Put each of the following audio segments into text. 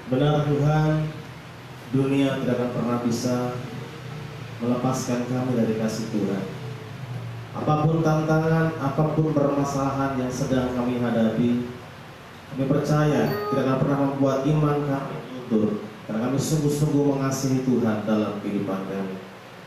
Benar Tuhan, dunia tidak akan pernah bisa melepaskan kami dari kasih Tuhan. Apapun tantangan, apapun permasalahan yang sedang kami hadapi, kami percaya tidak akan pernah membuat iman kami luntur, karena kami sungguh-sungguh mengasihi Tuhan dalam kehidupan kami.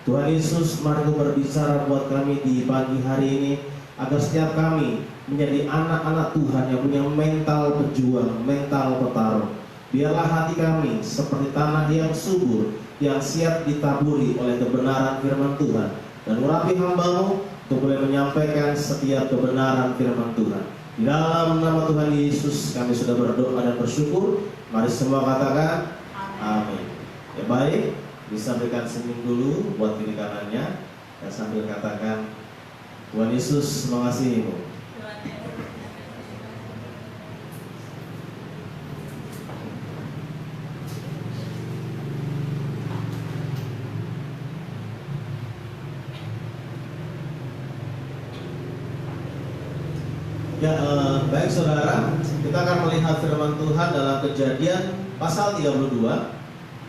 Tuhan Yesus, mari Kau berbicara buat kami di pagi hari ini, agar setiap kami menjadi anak-anak Tuhan yang punya mental pejuang, mental petarung. Biarlah hati kami seperti tanah yang subur, yang siap ditaburi oleh kebenaran firman Tuhan, dan urapi hamba-Mu untuk boleh menyampaikan setiap kebenaran firman Tuhan. Di dalam nama Tuhan Yesus kami sudah berdoa dan bersyukur. Mari semua katakan amin. Ya baik, bisa berikan senyum dulu buat kiri kanannya dan sambil katakan, Tuhan Yesus mengasihimu. Ya, baik saudara, kita akan melihat firman Tuhan dalam Kejadian pasal 32.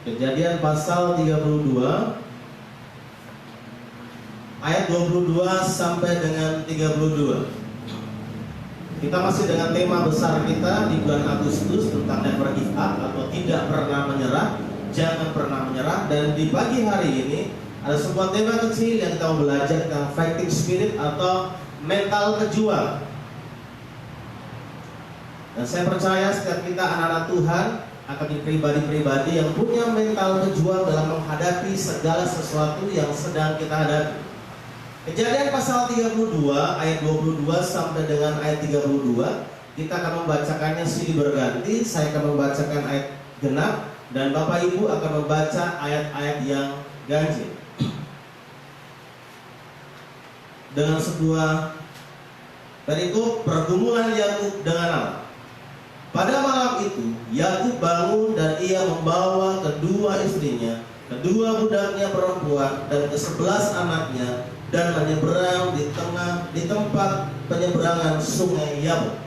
Kejadian pasal 32 ayat 22 sampai dengan 32. Kita masih dengan tema besar kita di bulan Agustus tentang never give up atau tidak pernah menyerah, jangan pernah menyerah. Dan di pagi hari ini ada sebuah tema kecil yang kita mau belajar tentang fighting spirit atau mental pejuang. Dan saya percaya setiap kita anak-anak Tuhan akan menjadi pribadi-pribadi yang punya mental pejuang dalam menghadapi segala sesuatu yang sedang kita hadapi. Kejadian pasal 32 ayat 22 sampai dengan ayat 32, kita akan membacakannya silih berganti. Saya akan membacakan ayat genap dan Bapak Ibu akan membaca ayat-ayat yang ganjil. Dengan sebuah perikop pergumulan Yakub dengan Allah. Pada malam itu, Yakub bangun dan ia membawa kedua istrinya, kedua budaknya perempuan, dan ke-11 anaknya, dan menyeberang di tempat penyeberangan sungai Yabok.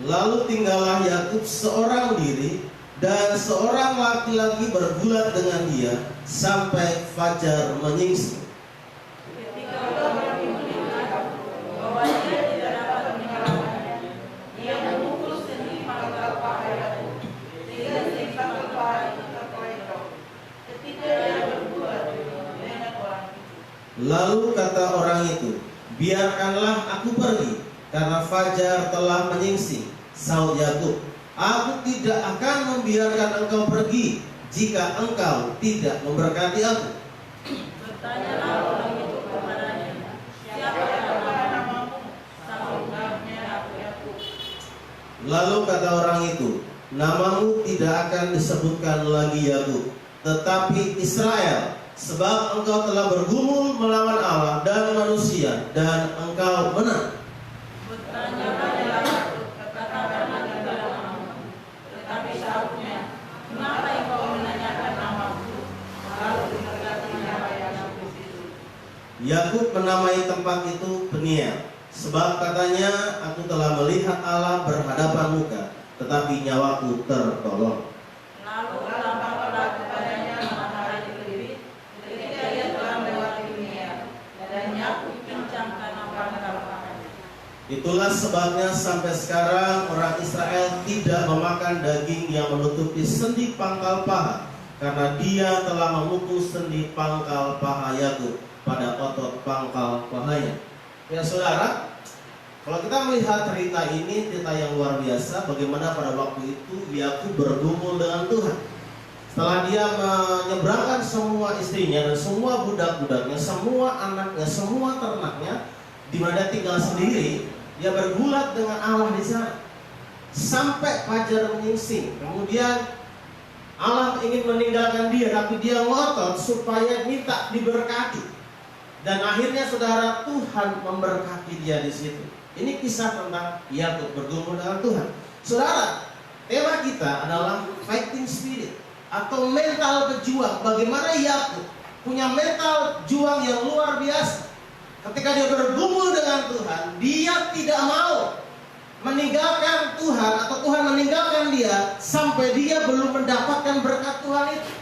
Lalu tinggallah Yakub seorang diri, dan seorang laki-laki bergulat dengan dia sampai fajar menyingsing. Lalu kata orang itu, biarkanlah aku pergi, karena fajar telah menyingsing. Saud Yakub, aku tidak akan membiarkan engkau pergi jika engkau tidak memberkati aku. Bertanyalah orang itu kepadanya, siapa namamu? Sahutnya aku Yakub. Lalu kata orang itu, namamu tidak akan disebutkan lagi Yakub, tetapi Israel, sebab engkau telah bergumul melawan Allah dan manusia, dan engkau menang. Bertanyalah Yakub, katakanlah namamu. Tetapi sahutnya, kenapa engkau menanyakan namaku? Lalu diberkatinya Yakub itu. Yakub menamai tempat itu Peniel, sebab katanya, aku telah melihat Allah berhadapan muka, tetapi nyawaku tertolong. Lalu tampaklah kepadanya matahari terbit ketika ia telah melewati Peniel, dan Yakub kencangkan pangkal pahanya. Itulah sebabnya sampai sekarang orang Israel tidak memakan daging yang menutupi sendi pangkal paha, karena dia telah memukul sendi pangkal paha Yakub pada otot pangkal pahanya. Ya saudara, kalau kita melihat cerita ini, cerita yang luar biasa, bagaimana pada waktu itu Yakub bergumul dengan Tuhan. Setelah dia menyeberangkan semua istrinya dan semua budak-budaknya, semua anaknya, semua ternaknya, di mana dia tinggal sendiri, dia bergulat dengan Allah di sana sampai fajar menyingsing. Kemudian Allah ingin meninggalkan dia, tapi dia ngotot supaya minta diberkati. Dan akhirnya saudara, Tuhan memberkati dia di situ. Ini kisah tentang Yakub bergumul dengan Tuhan. Saudara, tema kita adalah fighting spirit atau mental pejuang. Bagaimana Yakub punya mental juang yang luar biasa. ketika dia bergumul dengan Tuhan, dia tidak mau meninggalkan Tuhan atau Tuhan meninggalkan dia sampai dia belum mendapatkan berkat Tuhan itu.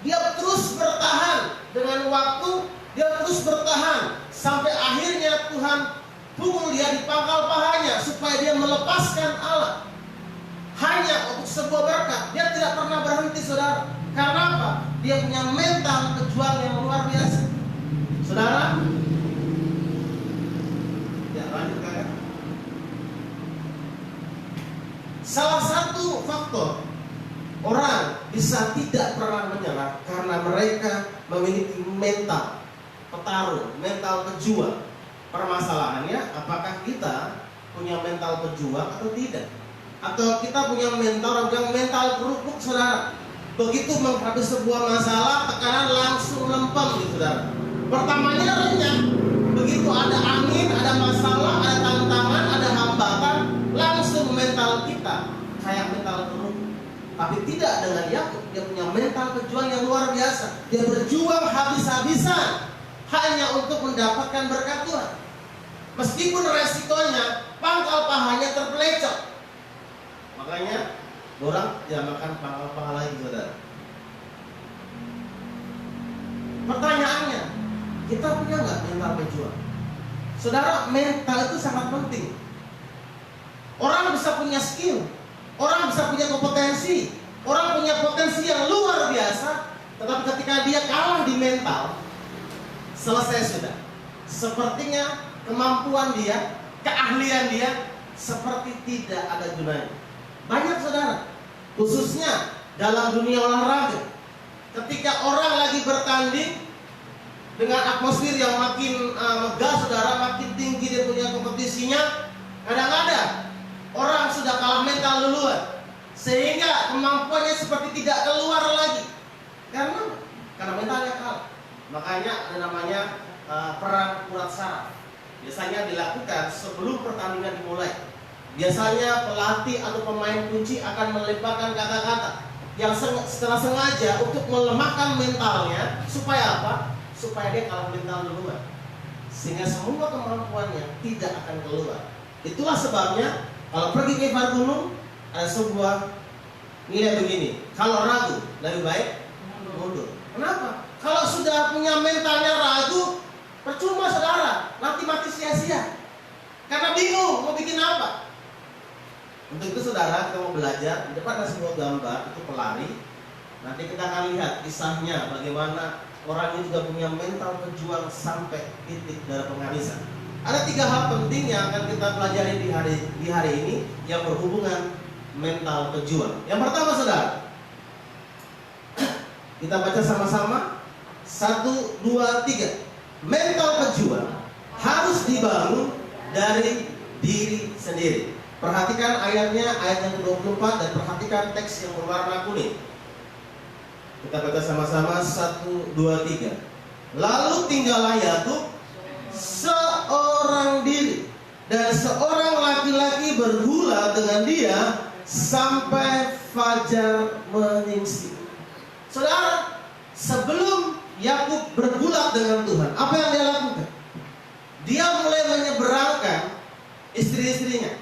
Dia terus bertahan dengan waktu, dia terus bertahan sampai akhirnya Tuhan pukul dia di pangkal pahanya supaya dia melepaskan Allah hanya untuk sebuah berkat. Dia tidak pernah berhenti, saudara. Karena apa? Dia punya mental pejuang yang luar biasa. Saudara, ya lanjut kakak. Salah satu faktor orang bisa tidak pernah menyerah karena mereka memiliki mental petarung, mental pejuang. Permasalahannya, apakah kita punya mental pejuang atau tidak? Atau kita punya mental kerupuk, saudara? Begitu menghadapi sebuah masalah, tekanan langsung lempem, gitu, saudara. Pertamanya renyah, begitu ada angin, ada masalah, ada tantangan, ada hambatan, langsung mental kita kayak mental kerupuk. Tapi tidak dengan Yakub, dia punya mental pejuang yang luar biasa. Dia berjuang habis-habisan hanya untuk mendapatkan berkat Tuhan. Meskipun resikonya pangkal pahanya terpelecok. Makanya orang dinamakan pangkal paha lagi, saudara. Pertanyaannya, kita punya nggak mental pejuang? Saudara, mental itu sangat penting. Orang bisa punya skill, orang bisa punya kompetensi, orang punya potensi yang luar biasa, tetapi ketika dia kalah di mental, selesai sudah. Sepertinya kemampuan dia, keahlian dia seperti tidak ada gunanya. Banyak, saudara, khususnya dalam dunia olahraga, ketika orang lagi bertanding dengan atmosfer yang makin megah, saudara, makin tinggi dia punya kompetisinya, kadang-kadang orang sudah kalah mental duluan, sehingga kemampuannya seperti tidak keluar lagi. Karena mentalnya kalah. Makanya ada namanya perang urat saraf. Biasanya dilakukan sebelum pertandingan dimulai. Biasanya pelatih atau pemain kunci akan melemparkan kata-kata yang secara sengaja untuk melemahkan mentalnya. Supaya apa? Supaya dia kalah mental duluan, sehingga semua kemampuannya tidak akan keluar. Itulah sebabnya kalau pergi ke Ivar Gunung ada sebuah nilai begini: kalau ragu lebih baik mundur. Kenapa? Kalau sudah punya mentalnya ragu, percuma, saudara, nanti mati sia-sia. Karena bingung mau bikin apa. Untuk itu, saudara, kita mau belajar. Di depan ada sebuah gambar, itu pelari. Nanti kita akan lihat kisahnya bagaimana orang ini juga punya mental pejuang sampai titik darah penghabisan. Ada 3 hal penting yang akan kita pelajari di hari ini yang berhubungan mental pejuang. Yang pertama, saudara, kita baca sama-sama. 1, 2, 3. Mental pejuang harus dibangun dari diri sendiri. Perhatikan ayatnya, ayat yang ke-24, dan perhatikan teks yang berwarna kuning. Kita baca sama-sama. 1, 2, 3. Lalu tinggallah Yakub seorang diri, dan seorang laki-laki bergula dengan dia sampai fajar menyingsing. Saudara, sebelum Yakub bergulat dengan Tuhan, apa yang dia lakukan? Dia mulai menyeberangkan istri-istrinya,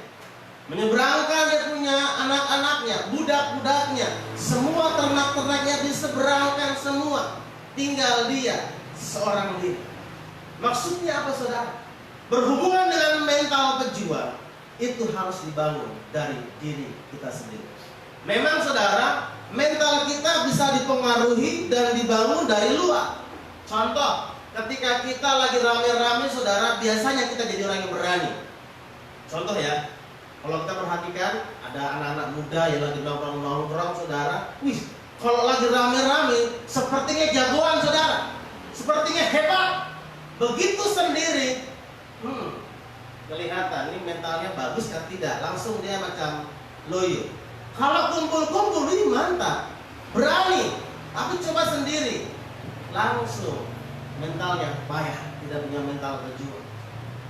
menyeberangkan dia punya anak-anaknya, budak-budaknya, semua ternak-ternaknya diseberangkan semua. Tinggal dia seorang diri. Maksudnya apa, saudara? Berhubungan dengan mental pejuang itu harus dibangun dari diri kita sendiri. Memang, saudara, mental kita bisa dipengaruhi dan dibangun dari luar. Contoh, ketika kita lagi rame-rame, saudara, biasanya kita jadi orang yang berani. Contoh ya, kalau kita perhatikan ada anak-anak muda yang lagi nongkrong-nongkrong, saudara, wih, kalau lagi rame-rame sepertinya jagoan, saudara, sepertinya hebat. Begitu sendiri, kelihatan ini mentalnya bagus kan tidak, langsung dia macam loyo. Kalau kumpul-kumpul ini mantap, berani. Tapi coba sendiri, langsung mentalnya payah, tidak punya mental pejuang.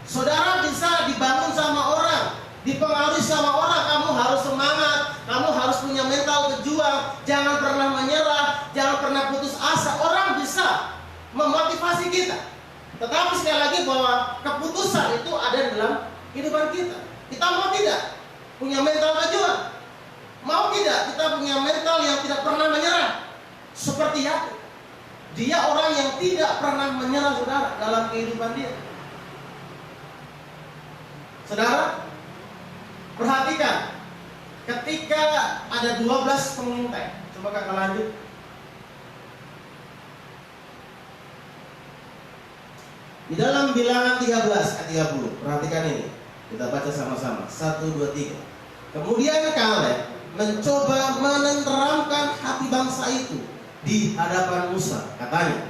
Saudara bisa dibangun sama orang, dipengaruhi sama orang. Kamu harus semangat, kamu harus punya mental pejuang. Jangan pernah menyerah, jangan pernah putus asa. Orang bisa memotivasi kita. Tetapi sekali lagi bahwa keputusan itu ada dalam kehidupan kita. Kita mau tidak punya mental pejuang? Mau tidak kita punya mental yang tidak pernah menyerah? Seperti Yakub. Dia orang yang tidak pernah menyerah, saudara, dalam kehidupan dia. Saudara, perhatikan. Ketika ada 12 pengintai. Coba kakak lanjut. Di dalam Bilangan 13 ayat 30, perhatikan ini. Kita baca sama-sama. 1, 2, 3. Kemudian Kaleb mencoba menenteramkan hati bangsa itu di hadapan Musa. Katanya,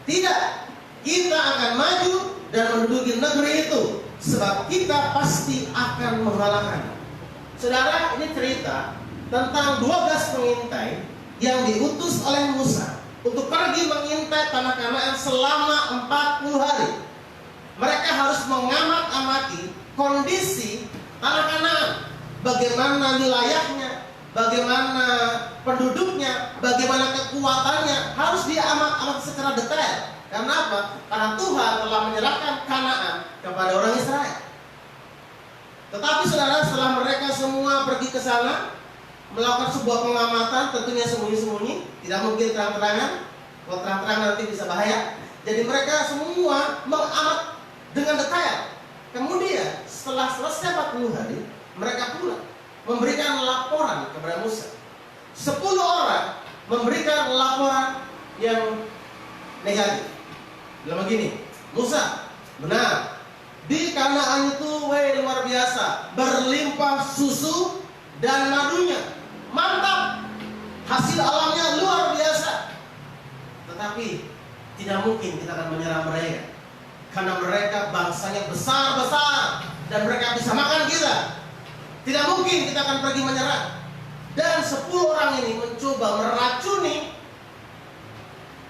tidak, kita akan maju dan menduduki negeri itu, sebab kita pasti akan mengalahkan. Saudara, ini cerita tentang 12 pengintai yang diutus oleh Musa untuk pergi mengintai tanah Kanaan selama 40 hari. Mereka harus mengamati kondisi tanah Kanaan, bagaimana wilayahnya, bagaimana penduduknya, bagaimana kekuatannya, harus diamat secara detail. Karena apa? Karena Tuhan telah menyerahkan Kanaan kepada orang Israel. Tetapi saudara, setelah mereka semua pergi ke sana, melakukan sebuah pengamatan, tentunya sembunyi-sembunyi, tidak mungkin terang-terangan. Kalau terang-terangan nanti bisa bahaya. Jadi mereka semua mengamat dengan detail. Kemudian setelah selesai 40 hari, mereka pulang memberikan laporan kepada Musa. 10 orang memberikan laporan yang negatif. Bilang begini, Musa, benar, di Kanaan itu luar biasa, berlimpah susu dan madunya, mantap, hasil alamnya luar biasa. Tetapi tidak mungkin kita akan menyerang mereka, karena mereka bangsanya besar-besar dan mereka bisa makan kita. Tidak mungkin kita akan pergi menyerang. Dan 10 orang ini mencoba meracuni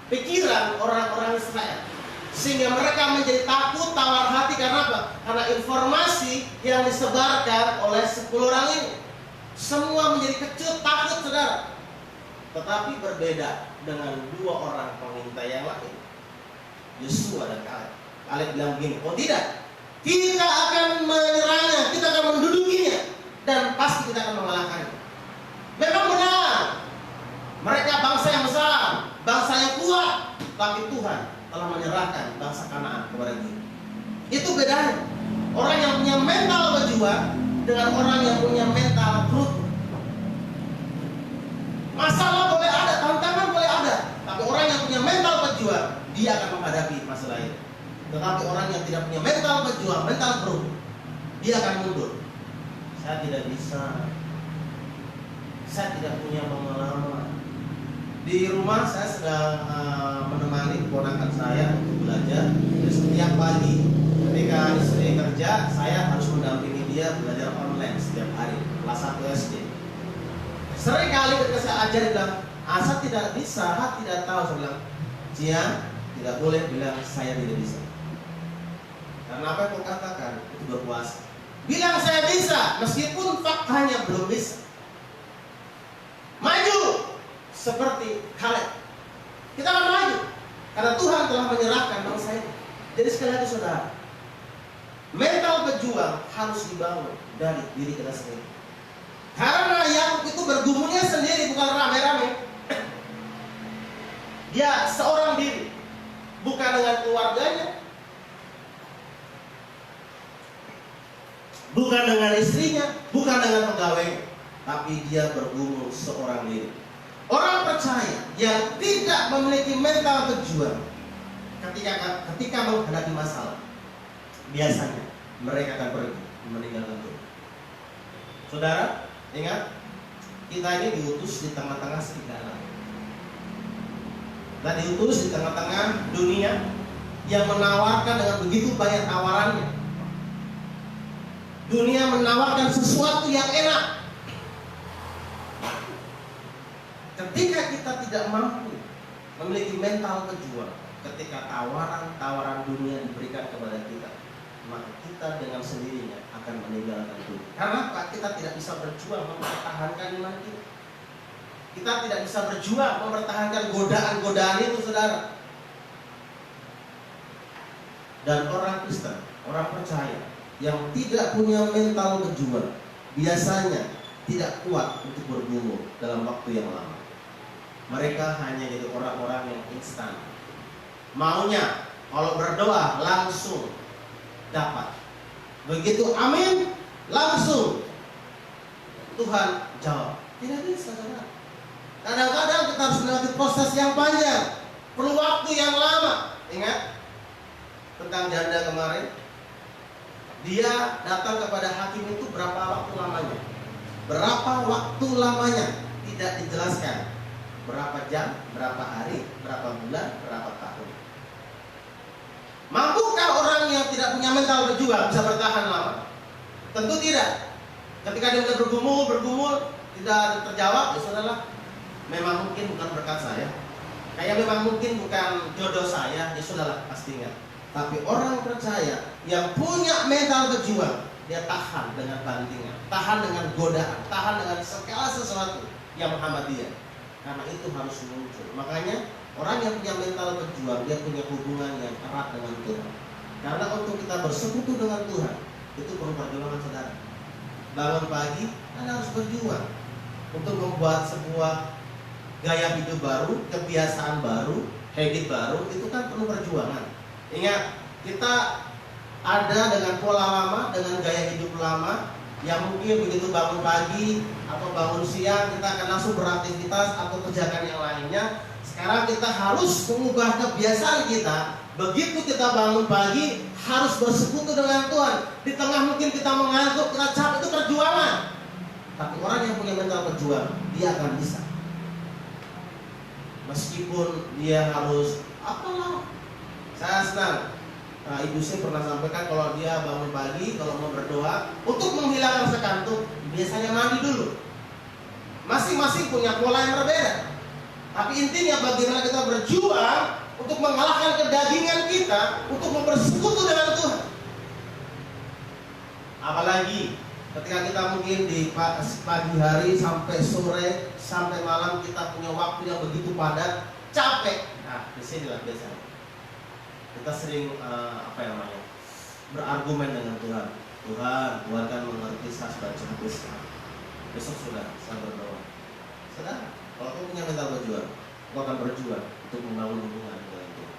pikiran orang-orang Israel, sehingga mereka menjadi takut, tawar hati. Karena apa? Karena informasi yang disebarkan oleh 10 orang ini. Semua menjadi kecut, takut, saudara. Tetapi berbeda dengan 2 orang pengintai yang lain, Yosua dan Kaleb. Kaleb bilang begini, oh tidak, kita akan menyerangnya, kita akan mendudukinya, dan pasti kita akan mengalahkannya. Memang benar, mereka bangsa yang besar, bangsa yang kuat, tapi Tuhan telah menyerahkan bangsa Kanaan kepada kita. Itu bedanya orang yang punya mental berjuang dengan orang yang punya mental brutal. Masalah boleh ada, tantangan boleh ada, tapi orang yang punya mental berjuang, dia akan menghadapi masalah itu. Tetapi orang yang tidak punya mental berjuang, mental brutal, dia akan mundur. Saya tidak bisa, saya tidak punya pengalaman. Di rumah saya sedang menemani keponakan saya untuk belajar. Jadi setiap pagi ketika istri kerja, saya harus mendampingi dia belajar online setiap hari, kelas 1 SD. Sering kali ketika saya ajar, dia bilang, saya tidak bisa, saya tidak tahu. Saya bilang, Jian, tidak boleh bilang saya tidak bisa. Karena apa yang kau katakan itu berkuasa. Bilang saya bisa, meskipun faktanya belum bisa. Maju seperti Kaleb. Kita akan maju karena Tuhan telah menyerahkan bangsa ini. Jadi sekali lagi saudara, mental berjuang harus dibangun dari diri kita sendiri. Karena Yakub itu bergumulnya sendiri, bukan rame-rame. Dia seorang diri, bukan dengan keluarganya, bukan dengan istrinya, bukan dengan pegawainya, tapi dia bergumul seorang diri. Orang percaya yang tidak memiliki mental berjuang ketika menghadapi masalah, biasanya mereka akan pergi meninggalkan Tuhan. Saudara, ingat, kita ini diutus di tengah-tengah serigala. Kita diutus di tengah-tengah dunia yang menawarkan dengan begitu banyak tawarannya. Dunia menawarkan sesuatu yang enak. Ketika kita tidak mampu memiliki mental berjuang, ketika tawaran-tawaran dunia diberikan kepada kita, maka kita dengan sendirinya akan meninggalkan Tuhan. Karena kita tidak bisa berjuang mempertahankan iman kita. Kita tidak bisa berjuang mempertahankan godaan-godaan itu, saudara. Dan orang Kristen, orang percaya yang tidak punya mental berjuang biasanya tidak kuat untuk bergumul dalam waktu yang lama. Mereka hanya jadi orang-orang yang instan. Maunya kalau berdoa langsung dapat. Begitu amin, langsung Tuhan jawab. Tidak bisa, saudara. Kadang-kadang kita harus melewati proses yang panjang, perlu waktu yang lama. Ingat tentang janda kemarin, dia datang kepada hakim itu berapa waktu lamanya? Berapa waktu lamanya? Tidak dijelaskan. Berapa jam, berapa hari, berapa bulan, berapa tahun. Mampukah orang yang tidak punya mental berjuang bisa bertahan lama? Tentu tidak. Ketika dia sudah bergumul, tidak terjawab, ya saudara, memang mungkin bukan berkat saya. Kayak memang mungkin bukan jodoh saya, ya saudara, pasti enggak. Tapi orang percaya yang punya mental berjuang, dia tahan dengan bandingan, tahan dengan godaan, tahan dengan segala sesuatu yang menghambat dia. Karena itu harus muncul. Makanya orang yang punya mental berjuang, dia punya hubungan yang erat dengan Tuhan. Karena untuk kita bersekutu dengan Tuhan, itu perlu perjuangan, saudara. Bangun pagi, Anda harus berjuang untuk membuat sebuah gaya hidup baru, kebiasaan baru, habit baru. Itu kan perlu perjuangan. Ingat, kita ada dengan pola lama, dengan gaya hidup lama, yang mungkin begitu bangun pagi atau bangun siang kita akan langsung beraktivitas atau kerjakan yang lainnya. Sekarang kita harus mengubah kebiasaan kita. Begitu kita bangun pagi harus bersekutu dengan Tuhan. Di tengah mungkin kita mengantuk, kita capek, itu perjuangan. Tapi orang yang punya mental berjuang, dia akan bisa. Meskipun dia harus apalah. Saya senang, ibu saya pernah sampaikan kalau dia bangun pagi, kalau mau berdoa, untuk menghilangkan rasa kantuk, biasanya mandi dulu. Masing-masing punya pola yang berbeda. Tapi intinya bagaimana kita berjuang untuk mengalahkan kedagingan kita, untuk mempersekutu dengan Tuhan. Apalagi ketika kita mungkin di pagi hari sampai sore, sampai malam kita punya waktu yang begitu padat, capek. Nah, di sini lah biasanya kita sering berargumen dengan Tuhan. Tuhan kan mengerti saya sudah capek sekarang. Besok sudah saya berdoa. Saudara, kalau kamu punya mental berjuang, kamu akan berjuang untuk membangun hubungan dengan Tuhan.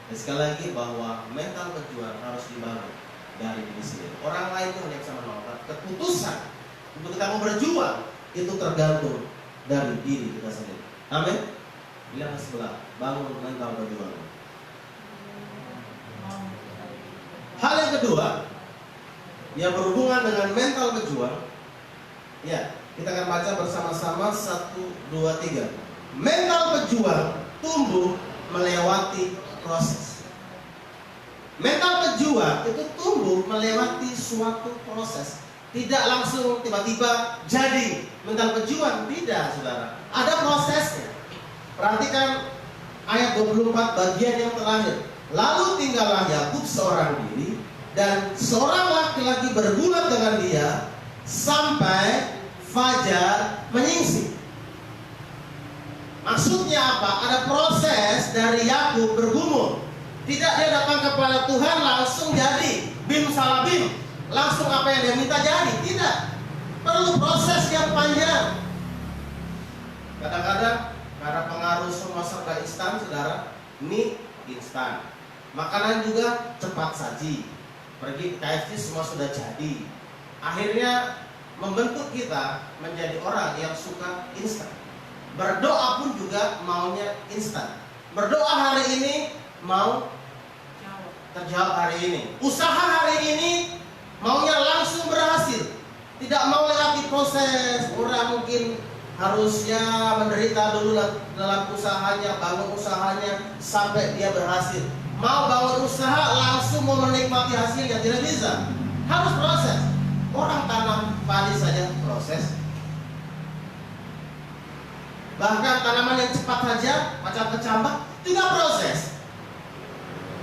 Dan sekali lagi bahwa mental berjuang harus dibangun dari diri sendiri. Orang lain itu hanya bisa menolak. Keputusan untuk kita mau berjuang itu tergantung dari diri kita sendiri. Amin. Bilang ke sebelah, bangun mental berjuang. Hal yang kedua yang berhubungan dengan mental berjuang, ya, kita akan baca bersama-sama 1, 2, 3. Mental berjuang tumbuh melewati proses. Mental berjuang itu tumbuh melewati suatu proses. Tidak langsung tiba-tiba jadi mental berjuang, tidak, saudara. Ada prosesnya. Perhatikan ayat 24 bagian yang terakhir. Lalu tinggallah Yakub seorang diri, dan seorang laki-laki bergulat dengan dia sampai fajar menyingsing. Maksudnya apa? Ada proses dari Yakub bergumul. Tidak dia datang kepada Tuhan langsung jadi bim salah bim, langsung apa yang dia minta jadi. Tidak. Perlu proses yang panjang. Kadang-kadang karena pengaruh semua serba instan, saudara, mie instan. Makanan juga cepat saji. Pergi ke KFC semua sudah jadi. Akhirnya membentuk kita menjadi orang yang suka instan. Berdoa pun juga maunya instan. Berdoa hari ini mau terjawab hari ini. Usaha hari ini maunya langsung berhasil. Tidak mau lewati proses. Orang mungkin harusnya menderita dulu dalam usahanya, bangun usahanya sampai dia berhasil. Mau bangun usaha langsung mau menikmati hasilnya, tidak bisa. Harus proses. Orang tanam padi saja proses. Bahkan tanaman yang cepat saja, macam kecambah, juga proses.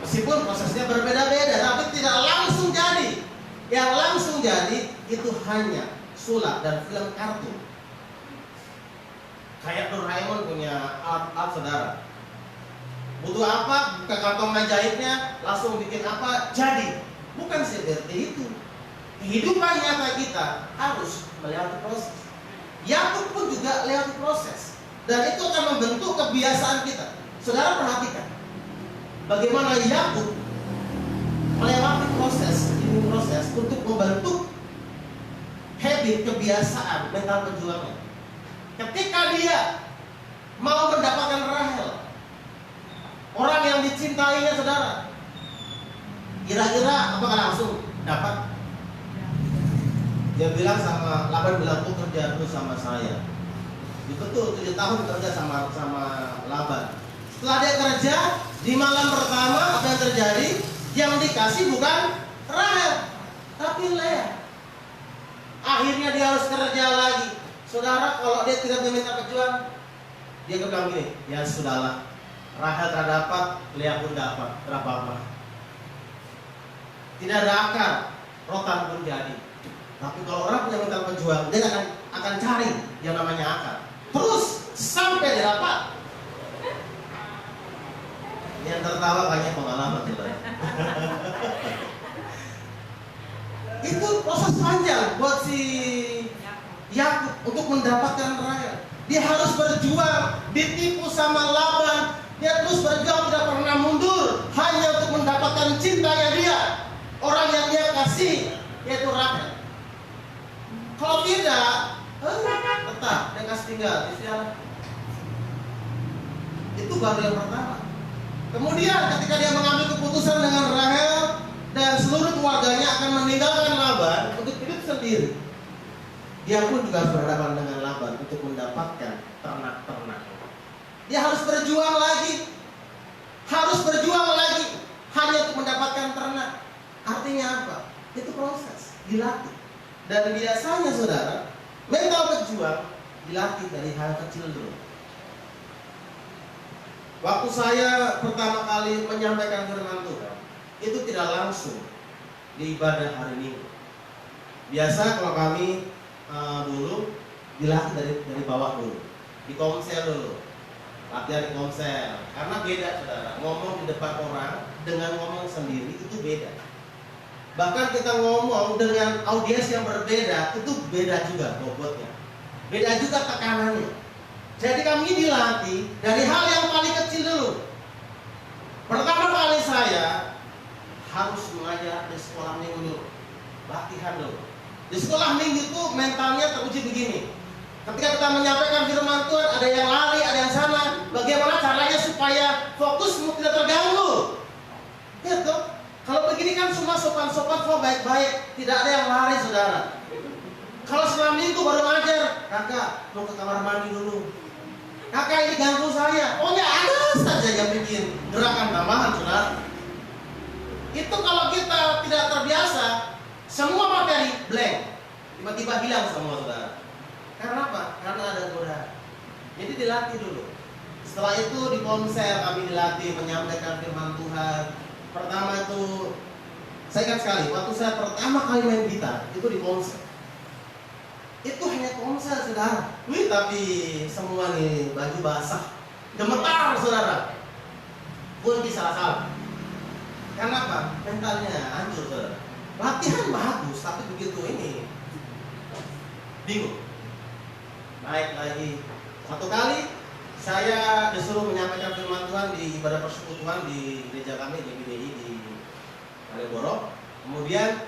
Meskipun prosesnya berbeda-beda, tapi tidak langsung jadi. Yang langsung jadi itu hanya sulap dan film kartun. Kayak Doraemon punya art saudara. Butuh apa? Buka kantong jahitnya, langsung bikin apa? Jadi. Bukan seperti itu. Kehidupan nyata kita harus melewati proses. Yakub pun juga lewati proses. Dan itu akan membentuk kebiasaan kita. Saudara perhatikan bagaimana Yakub melewati proses untuk membentuk habit, kebiasaan mental penjualnya. Ketika dia mau mendapatkan Rahel, orang yang dicintainya, saudara, kira-kira apakah langsung dapat? Dia bilang sama Laban, bilang tuh kerja terus sama saya. Itu tuh 7 tahun kerja sama Laban. Setelah dia kerja, di malam pertama apa yang terjadi? Yang dikasih bukan Rahel, tapi Lea. Akhirnya dia harus kerja lagi. Saudara, kalau dia tidak meminta pejuang, dia bilang gini, ya sudahlah, Rahel tak dapat, Lea pun dapat, berapa apa? Tidak ada akar, rotan pun jadi. Tapi kalau orang punya mental pejuang, dia akan cari yang namanya akar. Terus sampai dia dapat. Yang tertawa banyak pengalaman, saudara. Itu proses panjang buat si Yakub untuk mendapatkan Rahel. Dia harus berjuang, ditipu sama Laban. Dia terus berjuang, tidak pernah mundur, hanya untuk mendapatkan cintanya dia, orang yang dia kasih, yaitu Rahel. Kalau tidak, tetap dia kasih tinggal. Itu baru yang pertama. Kemudian ketika dia mengambil keputusan dengan Rahel dan seluruh keluarganya akan meninggalkan Laban untuk hidup sendiri, dia pun juga berhadapan dengan Laban untuk mendapatkan ternak-ternak. Dia harus berjuang lagi, hanya untuk mendapatkan ternak. Artinya apa? Itu proses, dilatih. Dan biasanya, saudara, mental pejuang dilatih dari hal kecil dulu. Waktu saya pertama kali menyampaikan firman Tuhan, itu tidak langsung di ibadah hari Minggu. Biasa kalau kami dulu dilatih dari bawah dulu, di komsel dulu, latihan di komsel. Karena beda, saudara, ngomong di depan orang dengan ngomong sendiri itu beda. Bahkan kita ngomong dengan audiens yang berbeda, itu beda juga bobotnya, beda juga tekanannya. Jadi kami dilatih dari hal yang paling kecil dulu. Pertama kali saya harus mengajar di sekolah minggu dulu, latihan dulu. Di sekolah minggu itu mentalnya teruji begini. Ketika kita menyampaikan firman Tuhan, ada yang lari, ada yang sana. Bagaimana caranya supaya fokusmu tidak terganggu? Gitu. Kalau begini kan semua sopan-sopan, semua baik-baik, tidak ada yang lari, saudara. Kalau selama minggu baru ngajar, kakak mau ke kamar mandi dulu. Kakak ini ganggu saya. Oh ya, ada saja yang bikin gerakan tambahan, saudara. Itu kalau kita tidak terbiasa, semua materi blank, tiba-tiba hilang semua, saudara. Karena apa? Karena ada godaan. Jadi dilatih dulu. Setelah itu di konser kami dilatih menyampaikan firman Tuhan. Pertama itu, saya ingat sekali, waktu saya pertama kali main gitar, itu di konser. Itu hanya konser, saudara. Wih, tapi semua nih baju basah, gemetar, saudara. Kunci salah-salah. Karena apa? Mentalnya hancur, saudara. Latihan bagus, tapi begitu ini bingung. Naik lagi. Satu kali saya disuruh menyampaikan firman Tuhan di ibadah persekutuan di gereja kami di GBDI di Malioboro. Kemudian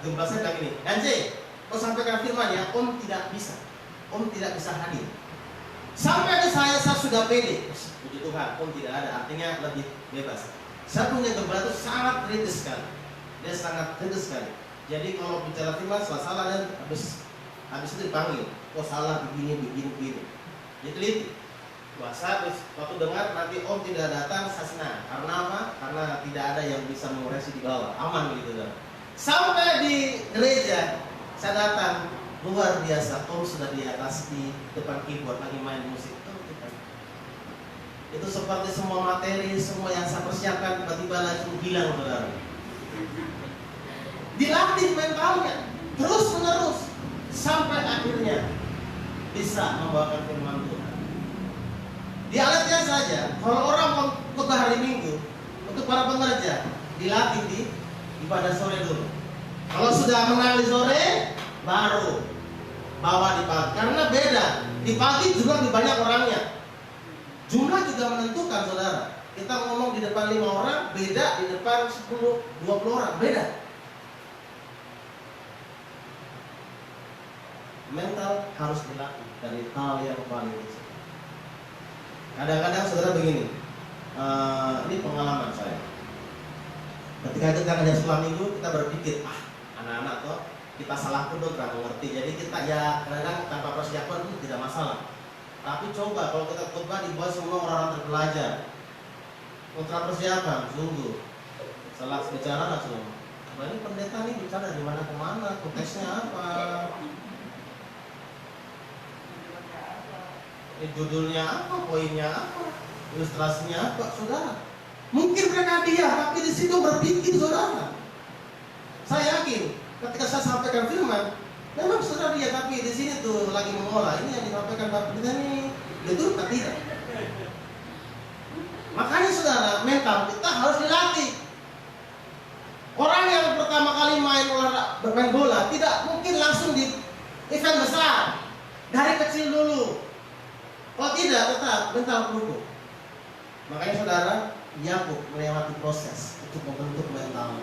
gembala saya bilang gini, Anje, kau sampaikan firman ya, Om tidak bisa hadir. Sampai ada saya sudah pede, puji Tuhan, Om tidak ada, artinya lebih bebas. Saya punya gembala itu sangat kritis sekali, dia sangat kritis sekali. Jadi kalau bicara firman salah dan habis itu dipanggil, kok salah begini. Diteliti. Wah, saya waktu dengar nanti Om tidak datang, saya senang. Karena apa? Karena tidak ada yang bisa mengoreksi di bawah, aman gitu kan. Sampai di gereja, saya datang, luar biasa. Om sudah di atas di depan keyboard lagi main musik. Itu seperti semua materi, semua yang saya persiapkan tiba-tiba langsung hilang, saudara. Dilatih mentalnya, terus menerus sampai akhirnya bisa membawakan firman Tuhan. Dialetnya saja, kalau orang mau khotbah hari Minggu, untuk para pengerja, dilatih di ibadah sore dulu. Kalau sudah menang di sore, baru bawa di pagi. Karena beda, di pagi juga lebih banyak orangnya. Jumlah juga menentukan, saudara. Kita ngomong di depan 5 orang, beda di depan 10, 20 orang, beda. Mental harus dilatih dari hal yang paling kecil. Kadang-kadang saudara begini, ini pengalaman saya. Ketika kita ngajar sekolah minggu, kita berpikir, anak-anak toh kita salah pun kurang mengerti. Jadi kita ya kadang-kadang tanpa persiapan itu tidak masalah. Tapi coba kalau kita khotbah di bawah semua orang terpelajar, kontra persiapan, sungguh salah bicara lah semua. Nah, ini pendeta nih bicara dari mana ke mana, konteksnya apa? Ini judulnya apa, poinnya apa, ilustrasinya apa, saudara? Mungkin mereka diam, tapi di situ berpikir, saudara. Saya yakin, ketika saya sampaikan firman, memang saudara dia, tapi di sini tuh lagi mengolah. Ini yang disampaikan Bapak kita nih, betul atau tidak? Makanya saudara, mental kita harus dilatih. Orang yang pertama kali main bola tidak mungkin langsung di event besar, dari kecil dulu. Kalau tidak, tetap mental perlu. Makanya saudara, Yakub melewati proses untuk membentuk mental.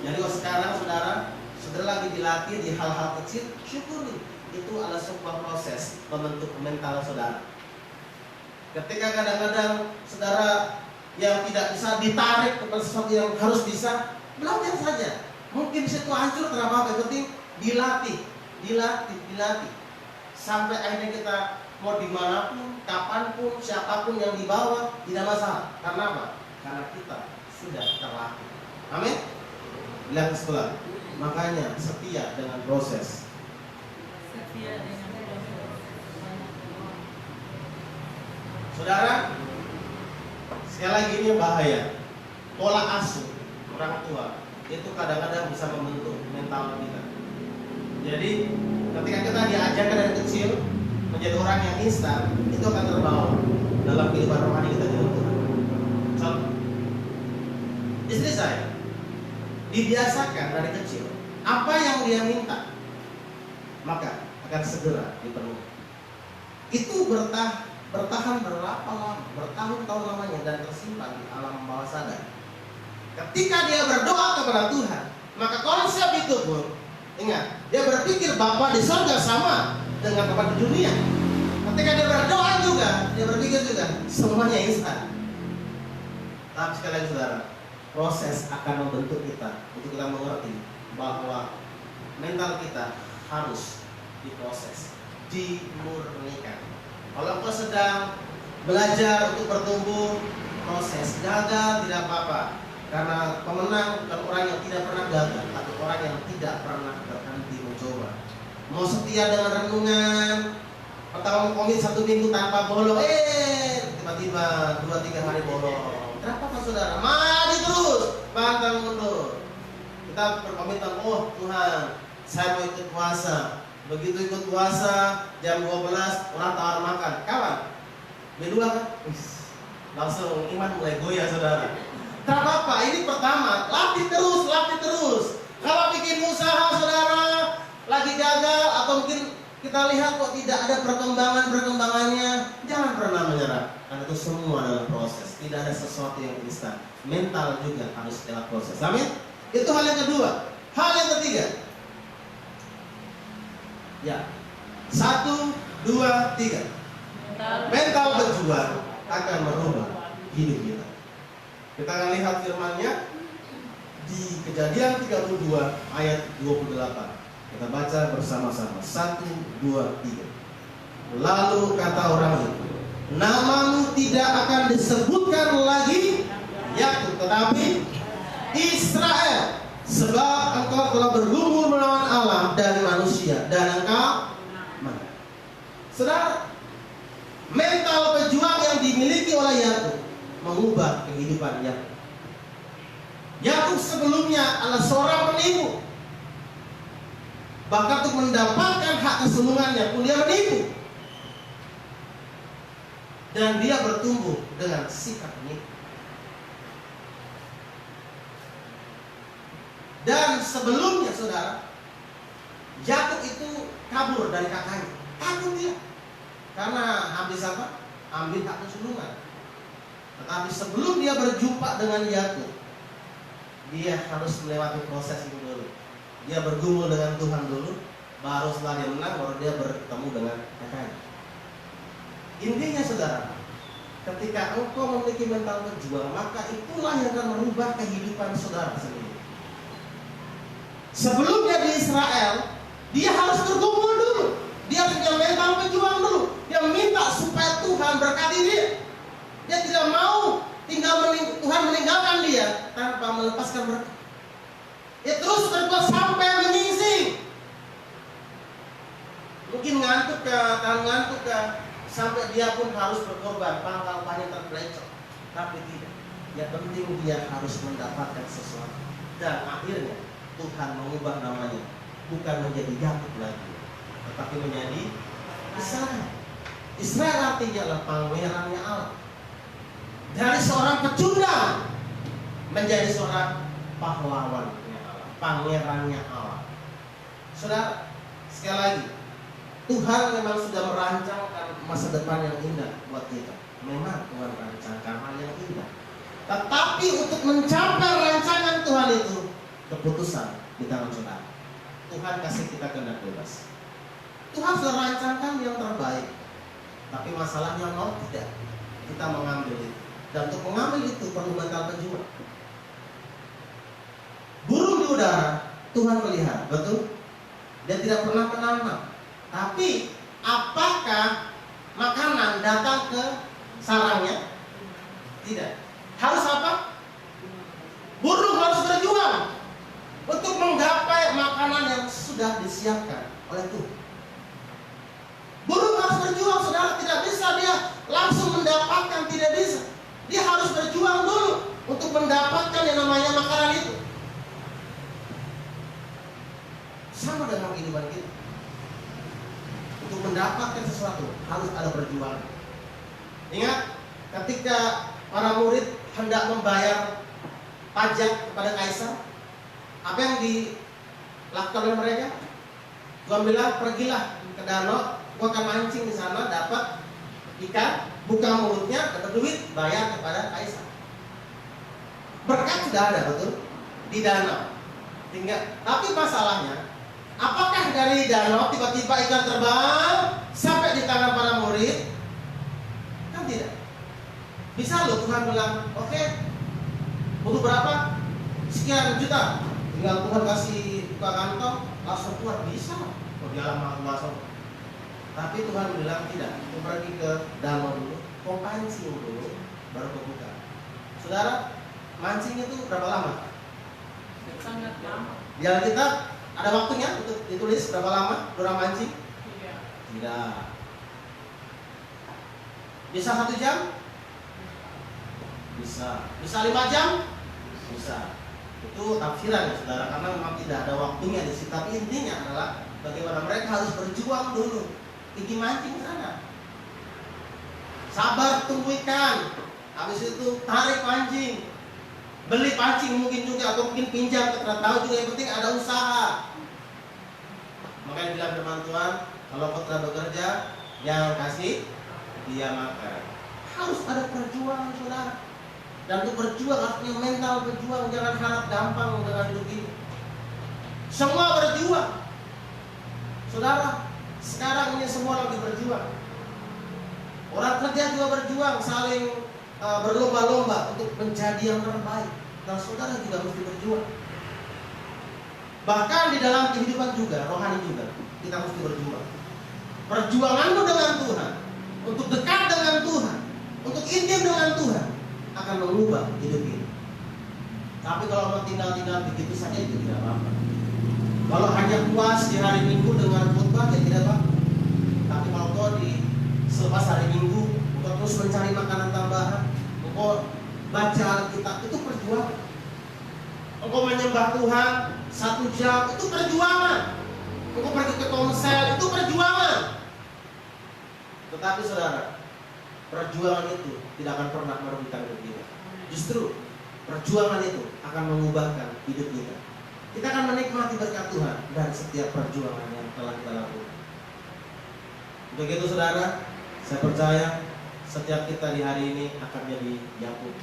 Jadi kalau sekarang saudara lagi dilatih di hal-hal kecil, syukuri. Itu adalah sebuah proses membentuk mental saudara. Ketika kadang-kadang saudara yang tidak bisa ditarik kepada sesuatu yang harus bisa, belajar saja. Mungkin situ hancur, kenapa? Yang penting dilatih. Sampai akhirnya kita mau dimanapun, kapanpun, siapapun yang dibawa, tidak masalah. Karena apa? Karena kita sudah terlatih. Amin. Bilang ke sekolah. Makanya setia dengan proses. Saudara, sekali lagi ini bahaya. Pola asuh orang tua itu kadang-kadang bisa membentuk mental kita. Jadi ketika kita diajarkan dari kecil menjadi orang yang instan, itu akan terbawa dalam kehidupan rohani kita dengan Tuhan. Contoh, istri saya dibiasakan dari kecil, apa yang dia minta maka akan segera dipenuhi. Itu bertahan berapa lama, bertahun-tahun lamanya, dan tersimpan di alam bawah sadar. Ketika dia berdoa kepada Tuhan, maka konsep itu pun, ingat, dia berpikir Bapa di surga sama dengan Bapa di dunia. Ketika dia berdoa juga, dia berpikir juga semuanya instan. Tapi sekali lagi saudara, proses akan membentuk kita untuk kita mengerti bahwa mental kita harus diproses, dimurnikan. Kalau kau sedang belajar untuk bertumbuh, proses, gagal tidak apa-apa. Karena pemenang bukan orang yang tidak pernah gagal, tapi orang yang tidak pernah berhenti mencoba. Mau setia dengan renungan, pertama komit 1 minggu tanpa bolong, tiba-tiba 2-3 hari bolong. Kenapa Pak Saudara? Maju terus, pantang mundur. Kita berkomitmen, oh Tuhan, saya mau ikut puasa. Begitu ikut puasa, jam 12 orang tawar makan. Kawan, B2 kan? Langsung iman mulai goyah saudara. Tak apa, ini pertama, latih terus. Kalau bikin usaha saudara lagi gagal, atau mungkin kita lihat kok tidak ada perkembangannya, jangan pernah menyerah. Karena itu semua adalah proses, tidak ada sesuatu yang instan. Mental juga harus dalam proses. Amin. Itu hal yang kedua. Hal yang ketiga, ya, 1, 2, 3. Mental berjuang akan merubah hidup kita. Kita akan lihat firman-Nya di Kejadian 32 ayat 28. Kita baca bersama-sama. 1, 2, 3. Lalu kata orang itu, namamu tidak akan disebutkan lagi Yakub, tetapi Israel, sebab engkau telah bergumul melawan Allah dan manusia, dan engkau menang. Saudara, mental pejuang yang dimiliki oleh Yakub mengubah kehidupan Yakub. Yakub sebelumnya adalah seorang penipu. Bahkan untuk mendapatkan hak kesulungannya pun dia menipu. dan dia bertumbuh dengan sikap ini. Dan sebelumnya saudara, Yakub itu kabur dari kakaknya. Takut dia, karena habis apa? Ambil hak kesulungan. Tetapi sebelum dia berjumpa dengan Yakub, dia harus melewati proses itu dulu. Dia bergumul dengan Tuhan dulu, baru setelah dia menang, baru dia bertemu dengan kakaknya. Intinya saudara, ketika engkau memiliki mental pejuang, maka itulah yang akan merubah kehidupan saudara sendiri. Sebelumnya di Israel, dia harus bergumul dulu. Dia punya mental pejuang dulu. Dia minta supaya Tuhan berkati dia. Dia tidak mau Tuhan meninggalkan dia tanpa melepaskan berkat. Dia terus berbuat sampai menyingsing. Mungkin ngantuk sampai dia pun harus berkorban, pangkal banyak terpelecok. Tapi tidak. Yang penting dia harus mendapatkan sesuatu. Dan akhirnya Tuhan mengubah namanya, bukan menjadi Yakub lagi, tetapi menjadi Israel. Israel artinya adalah pangerannya Allah. Dari seorang pecundang menjadi seorang pahlawannya Allah, pangerannya Allah. Saudara, sekali lagi, Tuhan memang sudah merancangkan masa depan yang indah buat kita. Memang Tuhan merancangkan hal yang indah. Tetapi untuk mencapai rancangan Tuhan itu, keputusan di tangan saudara. Tuhan kasih kita kehendak bebas. Tuhan sudah rancangkan yang terbaik. Tapi masalahnya tidak. Kita mengambil itu. Dan untuk mengambil itu perlu mental pejuang. Burung di udara Tuhan melihat, betul? Dia tidak pernah menanam. Tapi apakah makanan datang ke sarangnya? Tidak. Harus apa? Burung harus berjuang untuk menggapai makanan yang sudah disiapkan oleh Tuhan. Burung harus berjuang, saudara. Tidak bisa dia langsung mendapatkan, tidak bisa. Dia harus berjuang dulu untuk mendapatkan yang namanya makanan itu. Sama dengan kehidupan kita. Untuk mendapatkan sesuatu harus ada perjuangan. Ingat, ketika para murid hendak membayar pajak kepada kaisar, apa yang dilakukan oleh mereka? Tuhan bilang, pergilah ke danau, gua akan mancing di sana, dapat ikan, buka mulutnya, dapat duit, bayar kepada kaisar. Berkat sudah ada, betul? Di danau. Tapi masalahnya, apakah dari danau tiba-tiba ikan terbang sampai di tangan para murid? Kan tidak. Bisa loh Tuhan bilang, oke, butuh berapa? Sekian juta. Tinggal Tuhan kasih buka kantong, langsung keluar, bisa. Kalau dia lama langsung. Tapi Tuhan bilang tidak. Kau pergi ke danau dulu, kau pancing dulu, baru kau buka. Saudara, mancing itu berapa lama? Sangat lama. Di Alkitab ada waktunya untuk ditulis berapa lama orang mancing? Tidak. Bisa 1 jam? Bisa. Bisa 5 jam? Bisa. Itu tafsiran ya saudara, karena memang tidak ada waktunya di situ. Tapi intinya adalah bagaimana mereka harus berjuang dulu. Pergi mancing sana. Sabar tunggu ikan. Habis itu tarik pancing. Beli pancing mungkin juga, atau mungkin pinjam, tidak tahu juga, yang penting ada usaha. Makanya bilang firman Tuhan, kalau kau telah bekerja, jangan kasih dia makan. Harus ada perjuangan saudara. Dan untuk berjuang artinya mental berjuang, jangan harap gampang dengan hidup ini. Semua berjuang. Saudara, sekarang ini semua lagi berjuang. Orang kerja juga berjuang, saling berlomba-lomba untuk menjadi yang terbaik. Dan saudara juga mesti berjuang. Bahkan di dalam kehidupan juga, rohani juga, kita mesti berjuang. Perjuanganmu dengan Tuhan, untuk dekat dengan Tuhan, untuk intim dengan Tuhan, akan mengubah hidup ini. Tapi kalau mau tinggal-tinggal begitu saja itu tidak apa-apa. Kalau hanya puas di hari Minggu dengan khotbah, ya tidak apa-apa. Tapi kalau kau selepas hari Minggu, kau terus mencari makanan tambahan, kau baca Alkitab, itu perjuangan. Engkau menyembah Tuhan 1 jam, itu perjuangan. Engkau pergi ke komsel, itu perjuangan. Tetapi saudara, perjuangan itu tidak akan pernah merugikan hidup kita. Justru perjuangan itu akan mengubahkan hidup kita. Kita akan menikmati berkat Tuhan dan setiap perjuangan yang telah kita lakukan. Untuk itu saudara, saya percaya setiap kita di hari ini akan jadi Yakub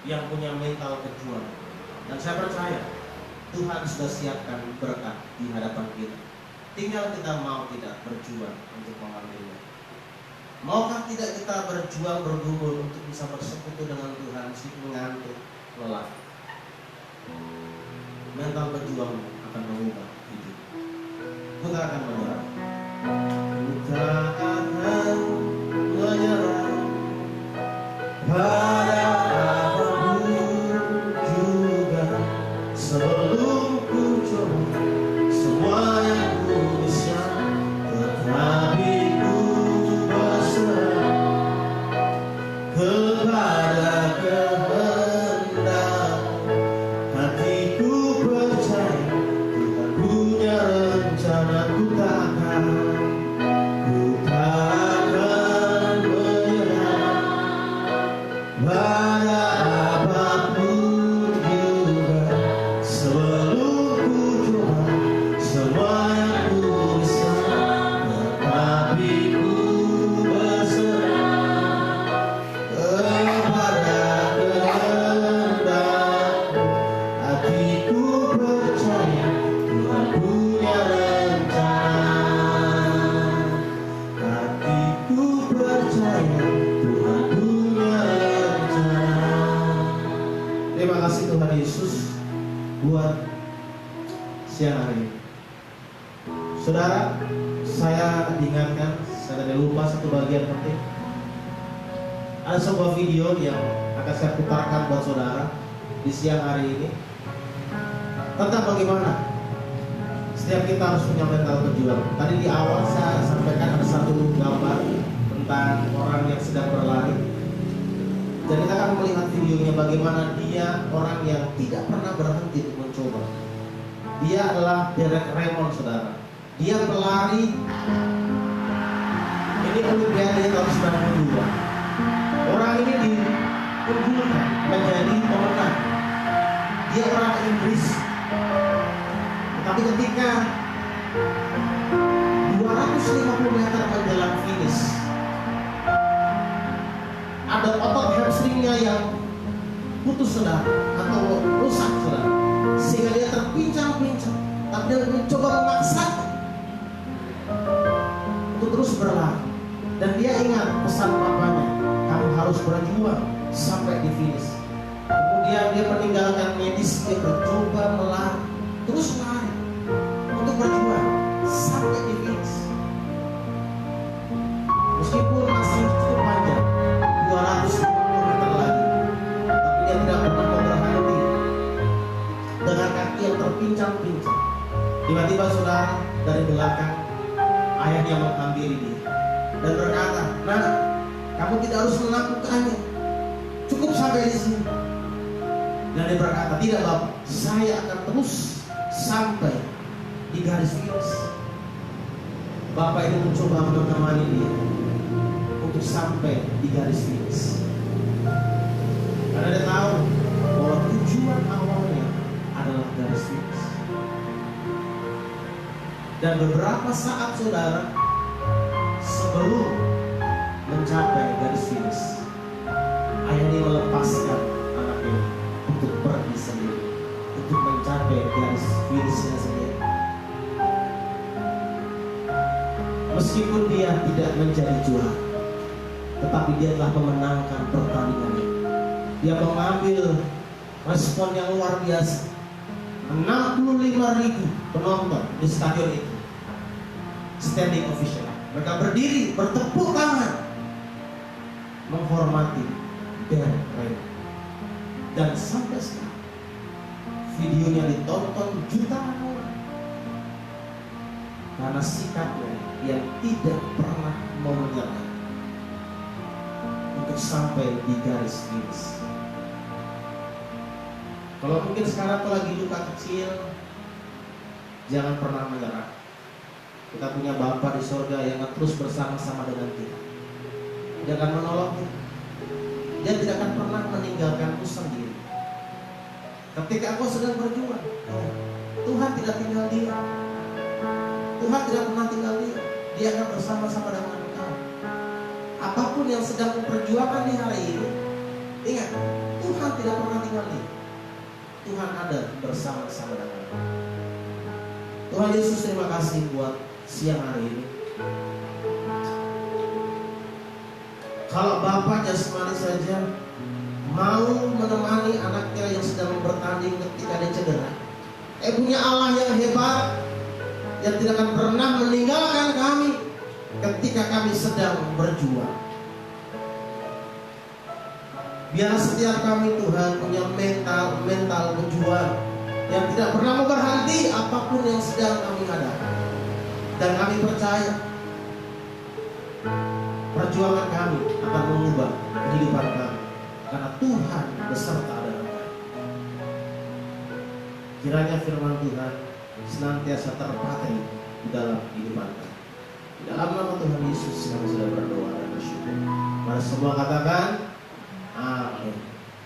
yang punya mental perjuangan. Dan saya percaya Tuhan sudah siapkan berkat di hadapan kita. Tinggal kita mau tidak berjuang untuk mengambilnya. Maukah tidak kita berjuang bergumul untuk bisa bersekutu dengan Tuhan meskipun ngantuk, lelah. Mental berjuang akan mengubah hidup. Kita akan menyerah. Kita akan menyerah pada apapun juga. Sebelum ku coba semua yang ku bisa, tetapi ku berserah kepada kehendak. Hatiku percaya Tuhan punya rencana. Ku takkan menyerah pada apapun juga. Sebelum ku coba semua yang ku bisa, tetapi ku berserah kepada kehendak. Hatiku percaya Tuhan punya rencana. Hatiku percaya Tuhan punya rencana. Terima kasih Tuhan Yesus buat siang hari ini. Saudara, saya diingatkan, saya tadi lupa satu bagian penting. Ada sebuah video yang akan saya putarkan buat saudara di siang hari ini tentang bagaimana setiap kita harus punya mental berjuang. Tadi di awal saya sampaikan ada satu gambar tentang orang yang sedang berlari. Dan kita akan melihat videonya bagaimana dia orang yang tidak pernah berhenti untuk mencoba. Dia adalah Derek Raymond, saudara. Dia pelari. Ini Olimpiade tahun 92. Orang ini diunggulkan menjadi pemenang. Dia orang Inggris. Tetapi ketika 250 meter menjelang finish, ada otot hamstringnya yang putus, saudara, atau rusak, saudara, sehingga dia terpincang-pincang. Tapi dia mencoba memaksa untuk terus berlari. Dan dia ingat pesan papanya, kamu harus berjuang sampai di finish. Kemudian dia meninggalkan medis, dia mencoba melari, terus lari untuk berjuang sampai di finish. Meskipun masih cukup panjang, 250 meter lagi, tapi dia tidak pernah mau berhenti. Dengan kaki yang terpincang-pincang, tiba-tiba saudara dari belakang ayahnya menghampiri dia dan berkata, "Nah, kamu tidak harus melakukannya, cukup sampai di sini." Dan dia berkata, "Tidak, Bapak, saya akan terus sampai di garis finish." Bapak itu mencoba menemani dia untuk sampai di garis finish. Karena dia tahu bahwa tujuan awalnya adalah garis finish. Dan beberapa saat, saudara, sebelum mencapai garis finish, ayahnya melepaskan anaknya untuk pergi sendiri, untuk mencapai garis finishnya sendiri. Meskipun dia tidak menjadi juara, tetapi dia telah memenangkan pertandingan ini. Dia mengambil respon yang luar biasa. 65.000 penonton di stadion itu, standing ovation. Mereka berdiri bertepuk tangan menghormati Derek Raymond. Dan sampai sekarang videonya ditonton jutaan orang karena sikapnya yang tidak pernah mau menyerah untuk sampai di garis finish. Kalau mungkin sekarang kau lagi luka kecil, jangan pernah menyerah. Kita punya Bapa di sorga yang terus bersama-sama dengan kita. Dia akan menolongmu. Dia tidak akan pernah meninggalkanmu sendiri. Ketika engkau sedang berjuang, Tuhan tidak tinggal diam. Tuhan tidak pernah tinggal diam. Dia akan bersama-sama dengan engkau. Apapun yang sedang memperjuangkan di hari ini, ingat, Tuhan tidak pernah tinggal diam. Tuhan ada bersama-sama dengan engkau. Tuhan Yesus, terima kasih buat siang hari ini. Kalau Bapak jasmani saja mau menemani anaknya yang sedang bertanding ketika dia cedera, punya Allah yang hebat, yang tidak akan pernah meninggalkan kami ketika kami sedang berjuang. Biar setiap kami, Tuhan, punya mental berjuang yang tidak pernah mau berhenti apapun yang sedang kami hadapi. Dan kami percaya perjuangan kami akan mengubah kehidupan kami, karena Tuhan beserta dengan kami. Kiranya firman Tuhan senantiasa terpakai di dalam kehidupan kami. Di dalam nama Tuhan Yesus kami sudah berdoa dan bersyukur. Mari semua katakan amin.